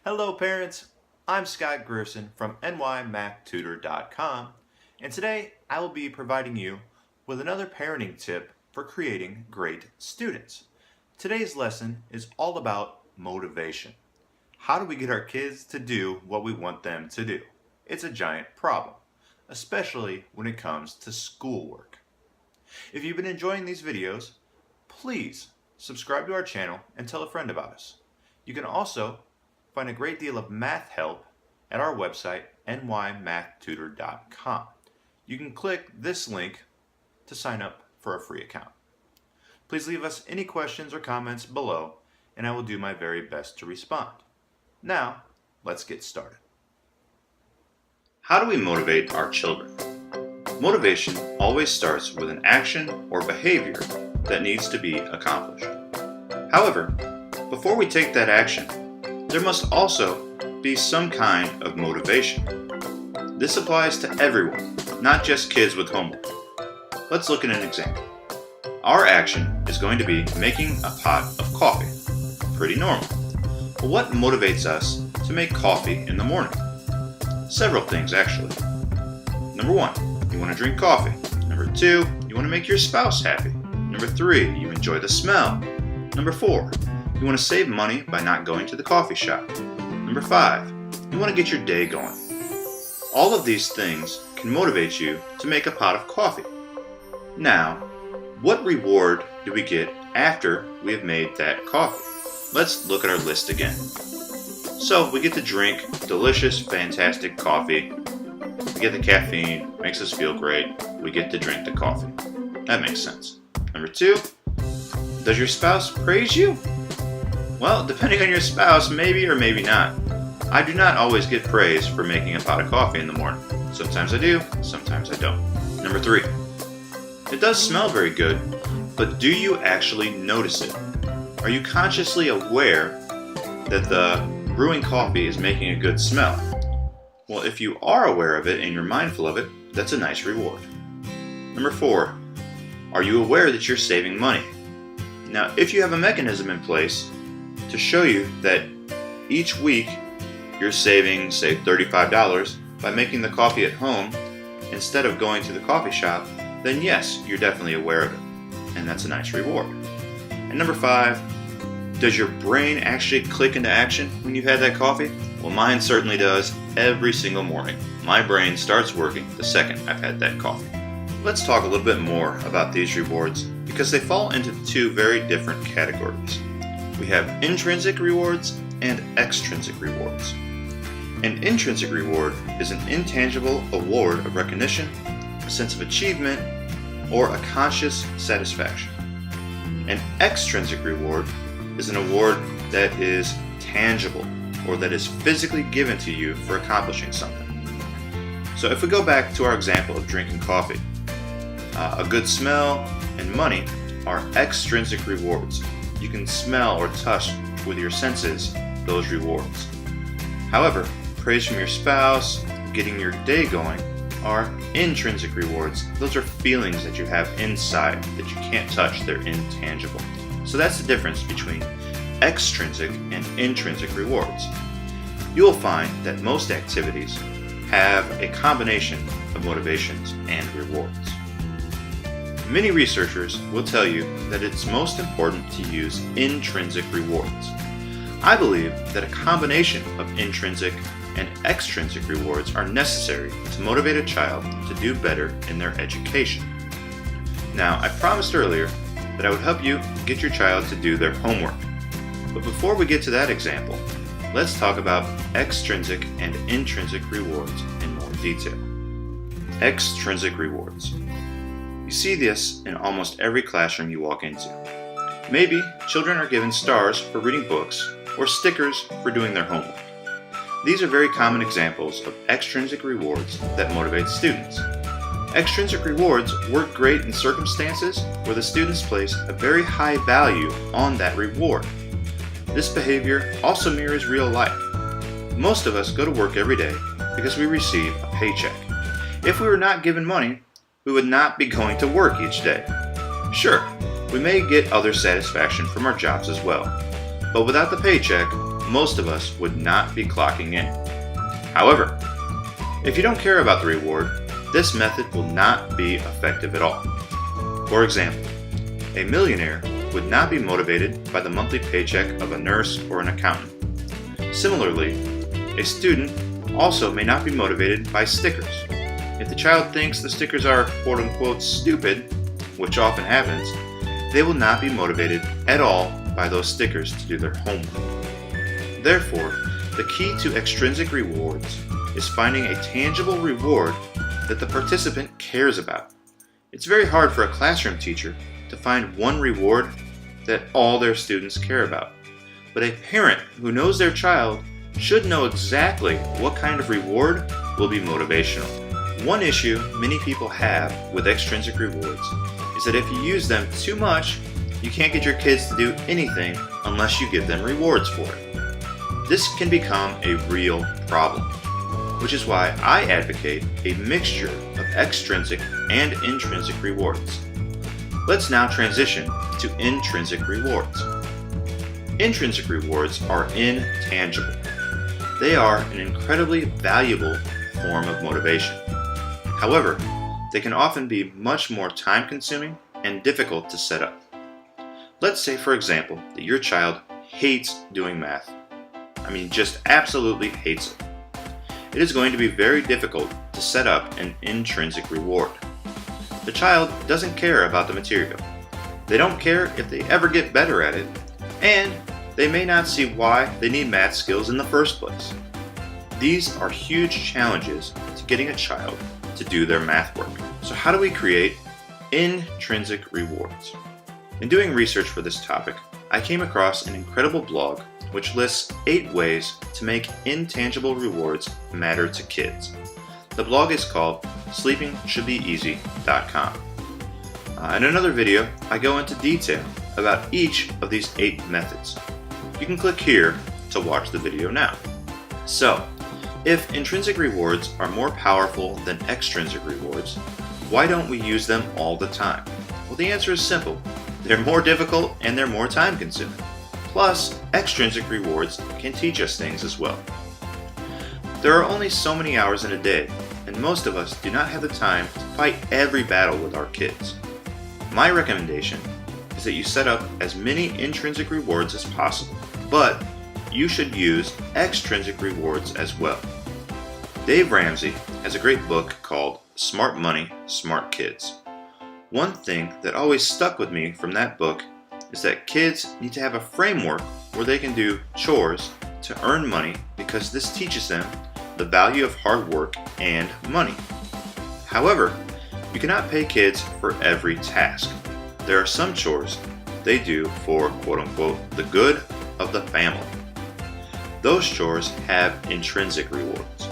Hello parents, I'm Scott Grierson from nymathtutor.com, and today I will be providing you with another parenting tip for creating great students. Today's lesson is all about motivation. How do we get our kids to do what we want them to do? It's a giant problem, especially when it comes to schoolwork. If you've been enjoying these videos, please subscribe to our channel and tell a friend about us. You can also find a great deal of math help at our website, nymathtutor.com. You can click this link to sign up for a free account. Please leave us any questions or comments below, and I will do my very best to respond. Now, let's get started. How do we motivate our children? Motivation always starts with an action or behavior that needs to be accomplished. However, before we take that action, there must also be some kind of motivation. This applies to everyone, not just kids with homework. Let's look at an example. Our action is going to be making a pot of coffee. Pretty normal. But what motivates us to make coffee in the morning? Several things, actually. Number 1, you want to drink coffee. Number 2, you want to make your spouse happy. Number 3, you enjoy the smell. Number 4, you want to save money by not going to the coffee shop. Number 5, you want to get your day going. All of these things can motivate you to make a pot of coffee. Now, what reward do we get after we have made that coffee? Let's look at our list again. So we get to drink delicious, fantastic coffee. We get the caffeine, makes us feel great. We get to drink the coffee. That makes sense. Number 2, does your spouse praise you? Well, depending on your spouse, maybe or maybe not. I do not always get praise for making a pot of coffee in the morning. Sometimes I do, sometimes I don't. Number 3, it does smell very good, but do you actually notice it? Are you consciously aware that the brewing coffee is making a good smell? Well, if you are aware of it and you're mindful of it, that's a nice reward. Number 4, are you aware that you're saving money? Now, if you have a mechanism in place to show you that each week you're saving, say, $35 by making the coffee at home instead of going to the coffee shop, then yes, you're definitely aware of it, and that's a nice reward. And number 5, does your brain actually click into action when you've had that coffee? Well, mine certainly does every single morning. My brain starts working the second I've had that coffee. Let's talk a little bit more about these rewards because they fall into 2 very different categories. We have intrinsic rewards and extrinsic rewards. An intrinsic reward is an intangible award of recognition, a sense of achievement, or a conscious satisfaction. An extrinsic reward is an award that is tangible or that is physically given to you for accomplishing something. So if we go back to our example of drinking coffee, a good smell and money are extrinsic rewards. You can smell or touch with your senses those rewards. However, praise from your spouse, getting your day going, are intrinsic rewards. Those are feelings that you have inside that you can't touch. They're intangible. So that's the difference between extrinsic and intrinsic rewards. You will find that most activities have a combination of motivations and rewards. Many researchers will tell you that it's most important to use intrinsic rewards. I believe that a combination of intrinsic and extrinsic rewards are necessary to motivate a child to do better in their education. Now, I promised earlier that I would help you get your child to do their homework. But before we get to that example, let's talk about extrinsic and intrinsic rewards in more detail. Extrinsic rewards. You see this in almost every classroom you walk into. Maybe children are given stars for reading books or stickers for doing their homework. These are very common examples of extrinsic rewards that motivate students. Extrinsic rewards work great in circumstances where the students place a very high value on that reward. This behavior also mirrors real life. Most of us go to work every day because we receive a paycheck. If we were not given money, we would not be going to work each day. Sure, we may get other satisfaction from our jobs as well, but without the paycheck, most of us would not be clocking in. However, if you don't care about the reward, this method will not be effective at all. For example, a millionaire would not be motivated by the monthly paycheck of a nurse or an accountant. Similarly, a student also may not be motivated by stickers. If the child thinks the stickers are quote-unquote stupid, which often happens, they will not be motivated at all by those stickers to do their homework. Therefore, the key to extrinsic rewards is finding a tangible reward that the participant cares about. It's very hard for a classroom teacher to find one reward that all their students care about. But a parent who knows their child should know exactly what kind of reward will be motivational. One issue many people have with extrinsic rewards is that if you use them too much, you can't get your kids to do anything unless you give them rewards for it. This can become a real problem, which is why I advocate a mixture of extrinsic and intrinsic rewards. Let's now transition to intrinsic rewards. Intrinsic rewards are intangible. They are an incredibly valuable form of motivation. However, they can often be much more time-consuming and difficult to set up. Let's say, for example, that your child hates doing math. Just absolutely hates it. It is going to be very difficult to set up an intrinsic reward. The child doesn't care about the material. They don't care if they ever get better at it, and they may not see why they need math skills in the first place. These are huge challenges to getting a child to do their math work. So how do we create intrinsic rewards? In doing research for this topic, I came across an incredible blog which lists 8 ways to make intangible rewards matter to kids. The blog is called sleepingshouldbeeasy.com. In another video, I go into detail about each of these 8 methods. You can click here to watch the video now. So, if intrinsic rewards are more powerful than extrinsic rewards, why don't we use them all the time? Well, the answer is simple. They're more difficult and they're more time-consuming. Plus, extrinsic rewards can teach us things as well. There are only so many hours in a day, and most of us do not have the time to fight every battle with our kids. My recommendation is that you set up as many intrinsic rewards as possible, but you should use extrinsic rewards as well. Dave Ramsey has a great book called Smart Money, Smart Kids. One thing that always stuck with me from that book is that kids need to have a framework where they can do chores to earn money because this teaches them the value of hard work and money. However, you cannot pay kids for every task. There are some chores they do for quote-unquote the good of the family. Those chores have intrinsic rewards.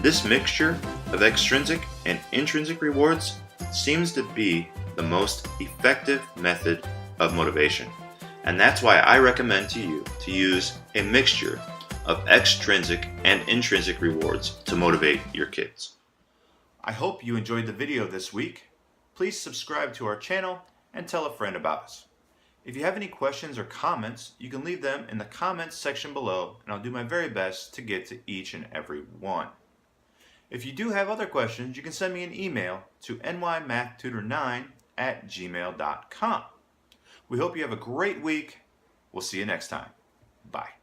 This mixture of extrinsic and intrinsic rewards seems to be the most effective method of motivation, and that's why I recommend to you to use a mixture of extrinsic and intrinsic rewards to motivate your kids. I hope you enjoyed the video this week. Please subscribe to our channel and tell a friend about us. If you have any questions or comments, you can leave them in the comments section below, and I'll do my very best to get to each and every one. If you do have other questions, you can send me an email to nymathtutor9@gmail.com. We hope you have a great week. We'll see you next time. Bye.